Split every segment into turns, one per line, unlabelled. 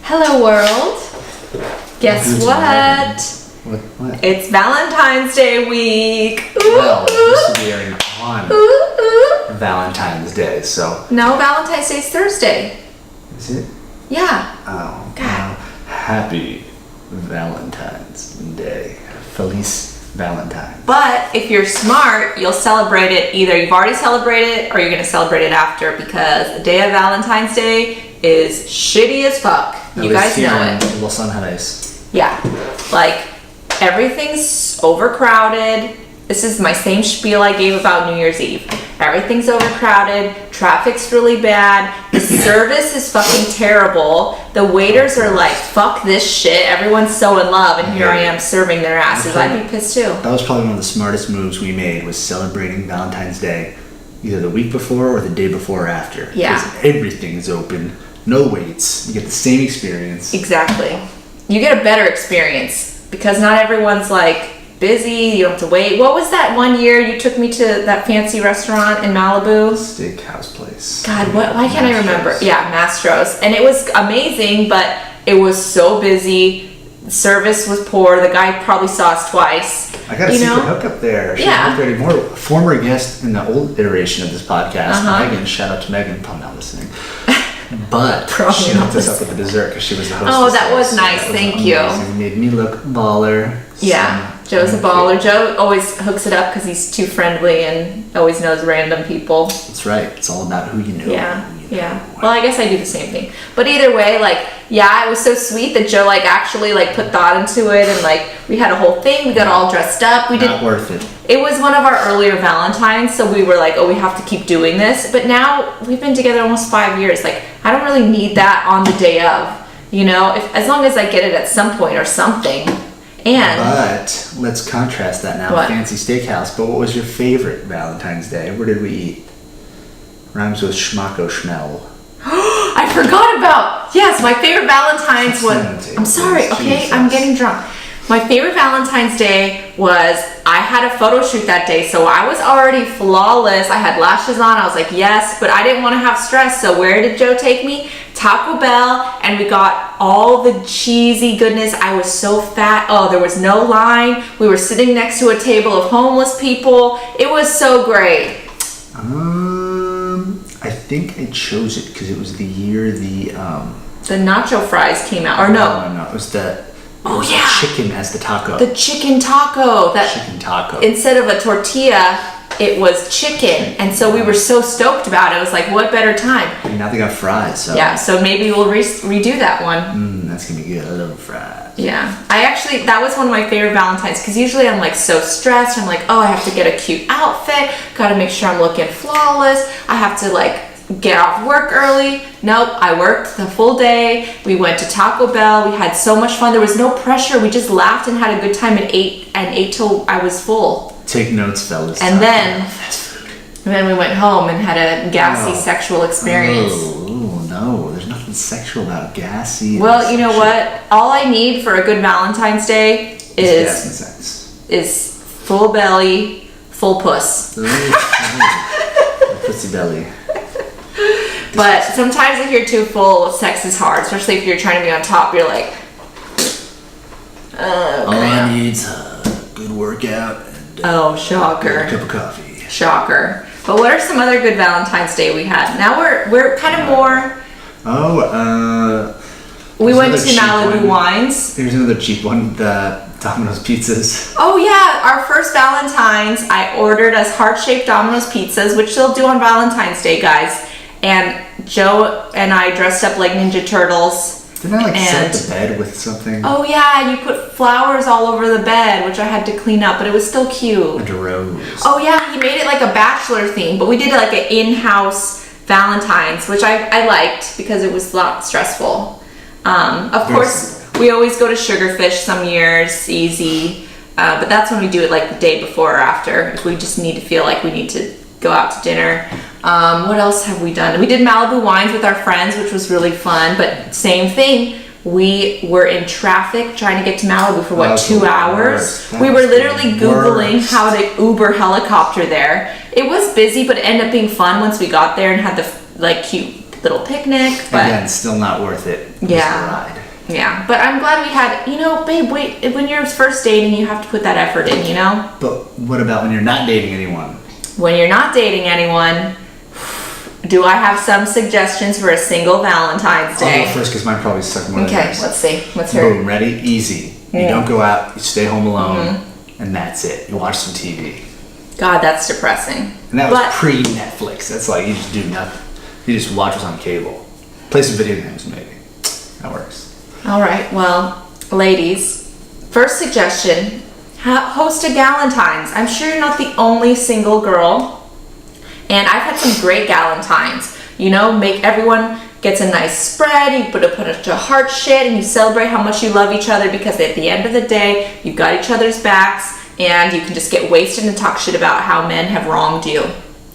Hello world. Guess what?
What?
It's Valentine's Day week.
Well, this will be airing on Valentine's Day, so.
No, Valentine's Day is Thursday.
Is it?
Yeah.
Oh,
God.
well, happy Valentine's Day. Feliz Valentine.
But if you're smart, you'll celebrate it. Either you've already celebrated it or you're going to celebrate it after, because the day of Valentine's Day is shitty as fuck. You guys know it.
Los Angeles.
Yeah. Like, everything's overcrowded. This is my same spiel I gave about New Year's Eve. Everything's overcrowded. Traffic's really bad. The service is fucking terrible. The waiters are like, fuck this shit. Everyone's so in love, and here I am serving their asses. I'd be pissed too.
That was probably one of the smartest moves we made, was celebrating Valentine's Day either the week before or the day before or after.
Yeah.
Because everything's open. No waits. You get the same experience.
Exactly. You get a better experience because not everyone's like busy. You don't have to wait. What was that one year you took me to that fancy restaurant in Malibu?
Steakhouse place.
God, why can't I remember? Yeah, Mastro's. And it was amazing, but it was so busy. The service was poor. The guy probably saw us twice.
I got a secret hookup there. She's not there anymore. Former guest in the old iteration of this podcast, Megan. Shout out to Megan. Probably not listening. But she hooked us up with the dessert because she was the host.
Oh, that was nice. Thank you.
It made me look baller.
Yeah, Joe's a baller. Joe always hooks it up because he's too friendly and always knows random people.
That's right. It's all about who you know.
Yeah, yeah. Well, I guess I do the same thing. But either way, like, yeah, it was so sweet that Joe like actually like put thought into it, and like we had a whole thing. We got all dressed up. We did.
Not worth it.
It was one of our earlier Valentines, so we were like, oh, we have to keep doing this. But now we've been together almost 5 years. Like, I don't really need that on the day of, you know, as long as I get it at some point or something. And
but let's contrast that now.
What?
Fancy steakhouse. But what was your favorite Valentine's Day? Where did we eat? Rhymes with schmacko schnell.
I forgot about, yes, my favorite Valentine's was, I'm sorry, okay,
Jesus.
I'm getting drunk. My favorite Valentine's Day was, I had a photo shoot that day, so I was already flawless. I had lashes on, I was like, yes, but I didn't want to have stress, so where did Joe take me? Taco Bell, and we got all the cheesy goodness. I was so fat. Oh, there was no line. We were sitting next to a table of homeless people. It was so great.
I think I chose it because it was the year the
nacho fries came out, or no.
No, it was the chicken as the taco.
The chicken taco.
Chicken taco.
Instead of a tortilla, it was chicken, and so we were so stoked about it. It was like, what better time?
And now they got fries. So.
Yeah, so maybe we'll redo that one.
That's gonna be good. I love fries.
Yeah, that was one of my favorite Valentines, because usually I'm like so stressed. I'm like, oh, I have to get a cute outfit. Got to make sure I'm looking flawless. I have to like get off work early. Nope, I worked the full day. We went to Taco Bell. We had so much fun. There was no pressure. We just laughed and had a good time and ate till I was full.
Take notes, fellas.
And then we went home and had a gassy sexual experience.
Oh, no. There's nothing sexual about gassy.
Well, you know what? All I need for a good Valentine's Day is full belly, full puss.
Pussy belly.
But sometimes if you're too full, sex is hard, especially if you're trying to be on top. You're like,
all I need's a good workout and
shocker.
a cup of coffee.
Shocker. But what are some other good Valentine's Day we had? Now we're kind of more. We went to Malibu Wines.
Here's another cheap one, the Domino's pizzas.
Oh yeah, our first Valentine's, I ordered us heart-shaped Domino's pizzas, which they'll do on Valentine's Day, guys. And Joe and I dressed up like Ninja Turtles.
Didn't I set the bed with something?
Oh yeah, you put flowers all over the bed, which I had to clean up, but it was still cute.
And a rose.
Oh yeah, he made it like a bachelor theme, but we did like an in-house Valentine's, which I liked because it was not stressful. Of course, we always go to Sugarfish some years, easy, but that's when we do it like the day before or after, if we just need to feel like we need to go out to dinner. What else have we done? We did Malibu Wines with our friends, which was really fun, but same thing. We were in traffic trying to get to Malibu for 2 hours? We were literally Googling how to Uber helicopter there. It was busy, but it ended up being fun once we got there and had the like cute little picnic. But
again, still not worth it.
Yeah. Yeah, but I'm glad we had, babe, wait, when you're first dating, you have to put that effort in,
But what about when you're not dating anyone?
When you're not dating anyone, do I have some suggestions for a single Valentine's Day?
I'll go first because mine probably suck more than
Okay,
yours.
let's see. Let's hear it.
Boom, ready? Easy. You don't go out, you stay home alone, and that's it. You watch some TV.
God, that's depressing.
And that was pre-Netflix. That's like you just do nothing. You just watch what's on cable. Play some video games, maybe. That works.
All right, well, ladies, first suggestion, host a Valentines. I'm sure you're not the only single girl, and I've had some great Valentines. Make everyone gets a nice spread, you put a bunch of heart shit, and you celebrate how much you love each other, because at the end of the day, you've got each other's backs, and you can just get wasted and talk shit about how men have wronged you.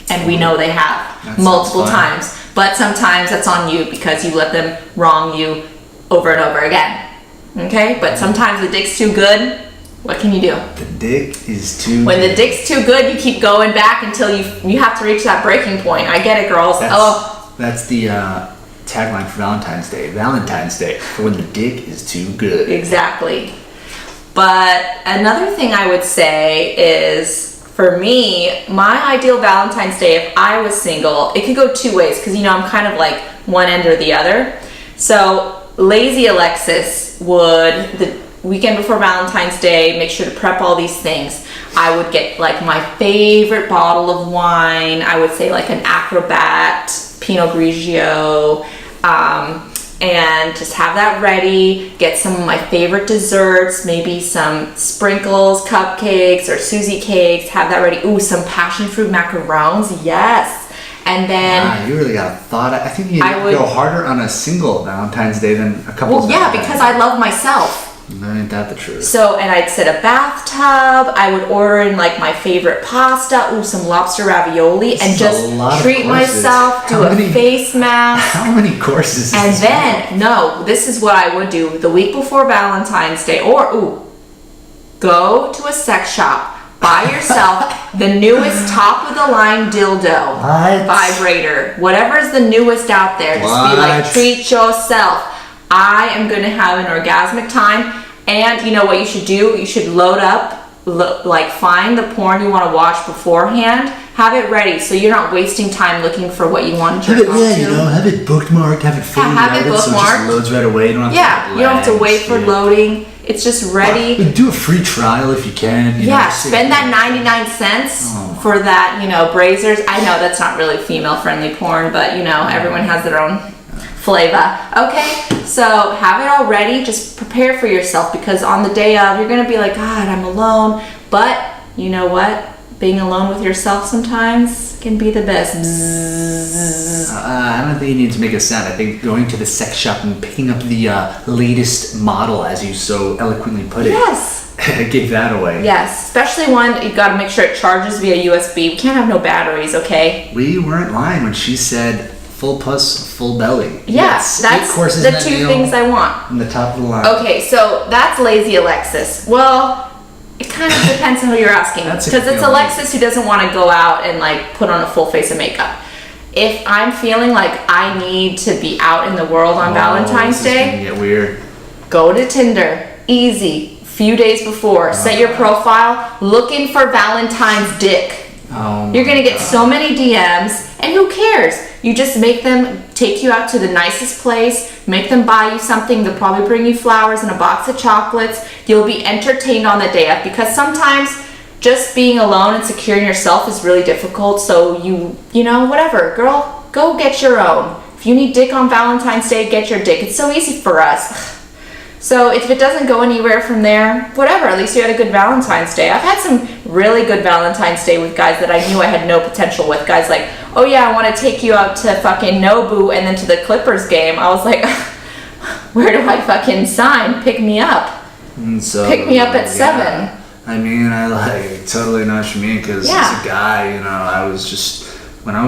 And we know they have multiple times. But sometimes that's on you because you let them wrong you over and over again. Okay? But sometimes the dick's too good. What can you do?
The dick is too
When the dick's too good, you keep going back until you have to reach that breaking point. I get it, girls.
That's the tagline for Valentine's Day. Valentine's Day, for when the dick is too good.
Exactly. But another thing I would say is, for me, my ideal Valentine's Day, if I was single, it could go two ways, because I'm kind of like one end or the other. So lazy Alexis would, the weekend before Valentine's Day, make sure to prep all these things. I would get like my favorite bottle of wine. I would say like an Acrobat Pinot Grigio, and just have that ready. Get some of my favorite desserts, maybe some sprinkles, cupcakes, or Susie cakes. Have that ready. Ooh, some passion fruit macarons. Yes. And then...
Wow, you really got a thought. I think you would go harder on a single Valentine's Day than a couple.
Well, yeah, because I love myself.
Ain't that the truth?
So, and I'd set a bathtub. I would order in like my favorite pasta. Ooh, some lobster ravioli. And just treat myself. Do a face mask.
How many courses?
And then, this is what I would do the week before Valentine's Day. Or, go to a sex shop. Buy yourself the newest top of the line dildo. Vibrator. Whatever's the newest out there. Just be like, treat yourself. I am going to have an orgasmic time. And you know what you should do? You should load up, find the porn you want to watch beforehand. Have it ready so you're not wasting time looking for what you want to jerk off to.
Have it bookmarked, have it figured out.
Have it bookmarked.
So it just loads right away. You don't have
to wait for loading. It's just ready.
Do a free trial if you can.
Spend that 99 cents for that, Brazers. I know that's not really female-friendly porn, but, everyone has their own flavor. Okay, so have it all ready. Just prepare for yourself, because on the day of, you're going to be like, God, I'm alone. But you know what? Being alone with yourself sometimes can be the best.
I don't think you need to make a sound. I think going to the sex shop and picking up the latest model, as you so eloquently put it.
Yes.
Give that away.
Yes, especially one, you got to make sure it charges via USB. We can't have no batteries, okay?
We weren't lying when she said full puss, full belly.
Yes, that's the two things I want.
On the top of the line.
Okay, so that's lazy Alexis. Well, it kind of depends on who you're asking, because it's Alexis who doesn't want to go out and put on a full face of makeup. If I'm feeling like I need to be out in the world on Valentine's Day,
this is gonna get weird.
Go to Tinder. Easy. Few days before, set your profile, looking for Valentine's dick. You're gonna get so many DMs, and who cares? You just make them take you out to the nicest place, make them buy you something. They'll probably bring you flowers and a box of chocolates. You'll be entertained on the day of, because sometimes just being alone and secure in yourself is really difficult. So whatever, girl, go get your own. If you need dick on Valentine's Day, get your dick. It's so easy for us. So if it doesn't go anywhere from there, whatever, at least you had a good Valentine's Day. I've had some really good Valentine's Day with guys that I knew I had no potential with. Guys like, oh yeah, I want to take you out to fucking Nobu and then to the Clippers game. I was like, where do I fucking sign? Pick me up. Pick me up at 7.
I mean, I totally know what you mean, because as a guy, when I was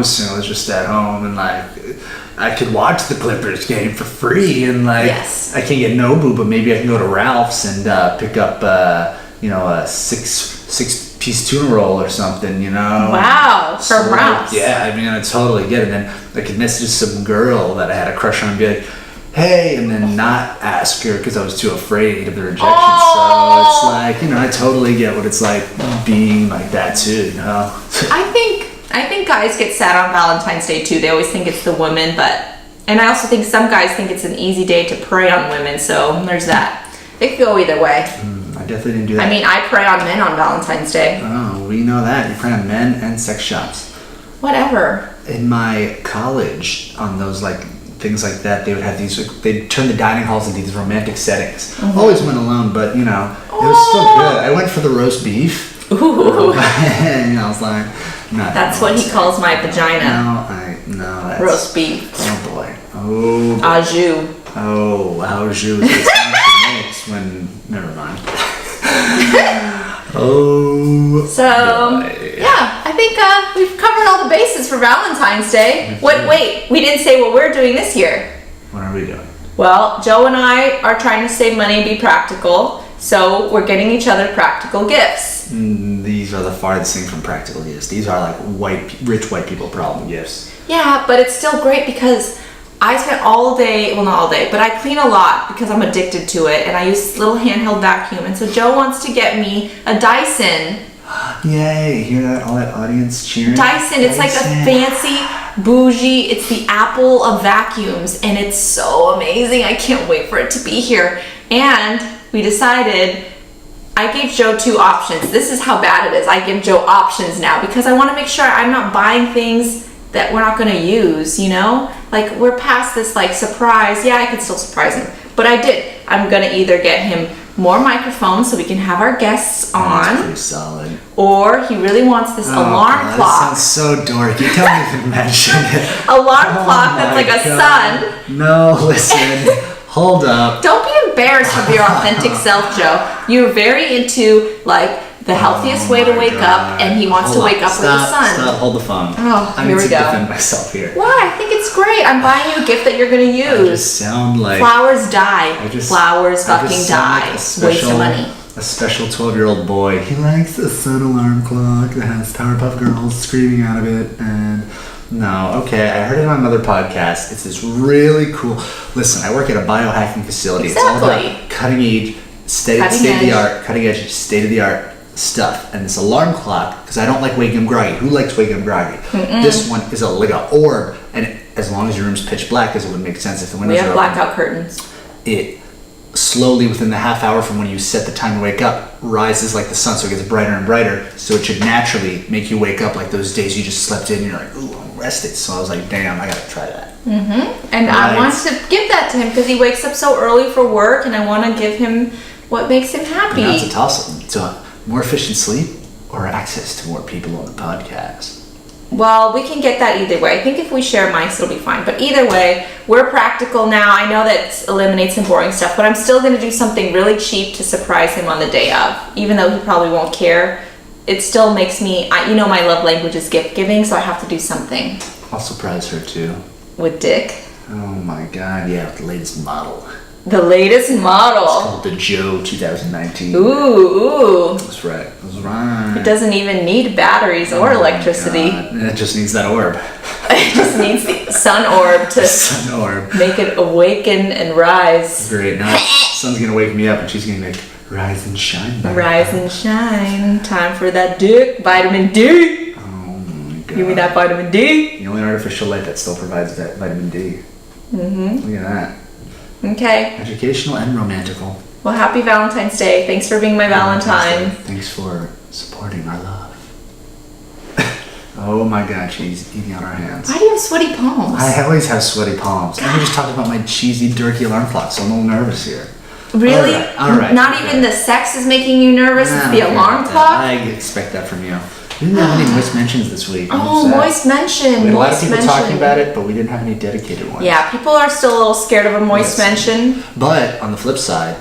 single, I was just at home and I could watch the Clippers game for free, and I can't get Nobu, but maybe I can go to Ralph's and pick up a six-piece tuna roll or something,
Wow, from Ralph's.
Yeah, I mean, I totally get it. And then I could message some girl that I had a crush on and be like, hey, and then not ask her because I was too afraid of the rejection. So it's like, you know, I totally get what it's like being like that too, you know?
I think guys get sad on Valentine's Day too. They always think it's the women, and I also think some guys think it's an easy day to prey on women, so there's that. It could go either way.
I definitely didn't do that.
I mean, I prey on men on Valentine's Day.
Oh, we know that. You prey on men and sex shops.
Whatever.
In my college, on those like things like that, they would have these, they'd turn the dining halls into these romantic settings. Always went alone, but you know, it was still good. I went for the roast beef.
Ooh.
And I was like, no.
That's what he calls my vagina.
No, that's
roast beef.
Oh boy. Oh.
Au jus.
Oh, au jus. It's when, never mind. Oh.
So, yeah, I think we've covered all the bases for Valentine's Day. Wait, we didn't say what we're doing this year.
What are we doing?
Well, Joe and I are trying to save money and be practical, so we're getting each other practical gifts.
These are the farthest thing from practical gifts. These are like rich white people problem gifts.
Yeah, but it's still great because I spent all day, well not all day, but I clean a lot because I'm addicted to it, and I use this little handheld vacuum, and so Joe wants to get me a Dyson.
Yay, hear that? All that audience cheering?
Dyson, it's like a fancy, bougie, it's the Apple of vacuums, and it's so amazing. I can't wait for it to be here. And we decided, I gave Joe 2 options. This is how bad it is. I give Joe options now because I want to make sure I'm not buying things that we're not going to use, you know? Like, we're past this, like, surprise. Yeah, I could still surprise him. But I did. I'm going to either get him more microphones so we can have our guests on.
That's pretty solid.
Or he really wants this alarm clock.
That sounds so dorky. Don't even mention it.
Alarm clock that's like a sun.
No, listen. Hold up.
Don't be embarrassed of your authentic self, Joe. You're very into, like, the healthiest way to wake up, and he wants to wake up with the sun.
Stop, hold the phone.
Oh,
I
here we
need to
go.
defend myself here.
Why? I think it's great. I'm buying you a gift that you're going to use.
I just sound like...
Flowers die. Flowers fucking die. Waste of money.
A special 12-year-old boy. He likes a sun alarm clock that has Powerpuff Girls screaming out of it, and... No, okay, I heard it on another podcast. It's this really cool... Listen, I work at a biohacking facility.
Exactly.
It's all about cutting-edge, state-of-the-art stuff. And this alarm clock, because I don't like waking up groggy. Who likes waking up groggy? This one is like an orb, and as long as your room's pitch black, because it would make sense if the windows are open.
We have blackout curtains.
It slowly, within the half hour from when you set the time to wake up, rises like the sun, so it gets brighter and brighter, so it should naturally make you wake up like those days you just slept in and you're like, ooh, I'm rested. So I was like, damn, I gotta try that.
And I want to give that to him because he wakes up so early for work, and I want to give him what makes him happy.
And that's a toss-up. So more efficient sleep or access to more people on the podcast?
Well, we can get that either way. I think if we share mics, it'll be fine. But either way, we're practical now. I know that eliminates some boring stuff, but I'm still going to do something really cheap to surprise him on the day of. Even though he probably won't care, it still makes me, you know, my love language is gift giving, so I have to do something.
I'll surprise her too.
With Dick?
Oh my god, yeah, with the latest model.
The latest model.
It's called the Joe 2019.
Ooh.
That's right. That's right.
It doesn't even need batteries or electricity.
It just needs that orb.
It just needs the sun orb to make it awaken and rise.
Great. Now the sun's gonna wake me up and she's gonna make rise and shine.
Rise and shine. Time for that dick. Vitamin D.
Oh my god.
Give me that vitamin D.
The only artificial light that still provides that vitamin D. Look at that.
Okay.
Educational and romantical.
Well, happy Valentine's Day. Thanks for being my Valentine.
Thanks for supporting our love. Oh my god, she's eating out our hands.
Why do you have sweaty palms?
I always have sweaty palms. And we just talked about my cheesy, dirty alarm clock, so I'm a little nervous here.
Really?
All right.
Not even the sex is making you nervous? It's the alarm clock?
I expect that from you. We didn't have any moist mentions this week.
Oh, moist mention.
We had a lot of people talking about it, but we didn't have any dedicated ones.
Yeah, people are still a little scared of a moist mention.
But on the flip side,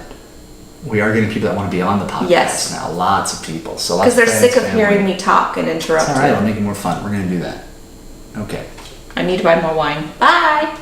we are getting people that want to be on the podcast now. Lots of people. So
because they're sick of hearing me talk and interrupt.
It's all right. We'll make it more fun. We're going to do that. Okay.
I need to buy more wine. Bye.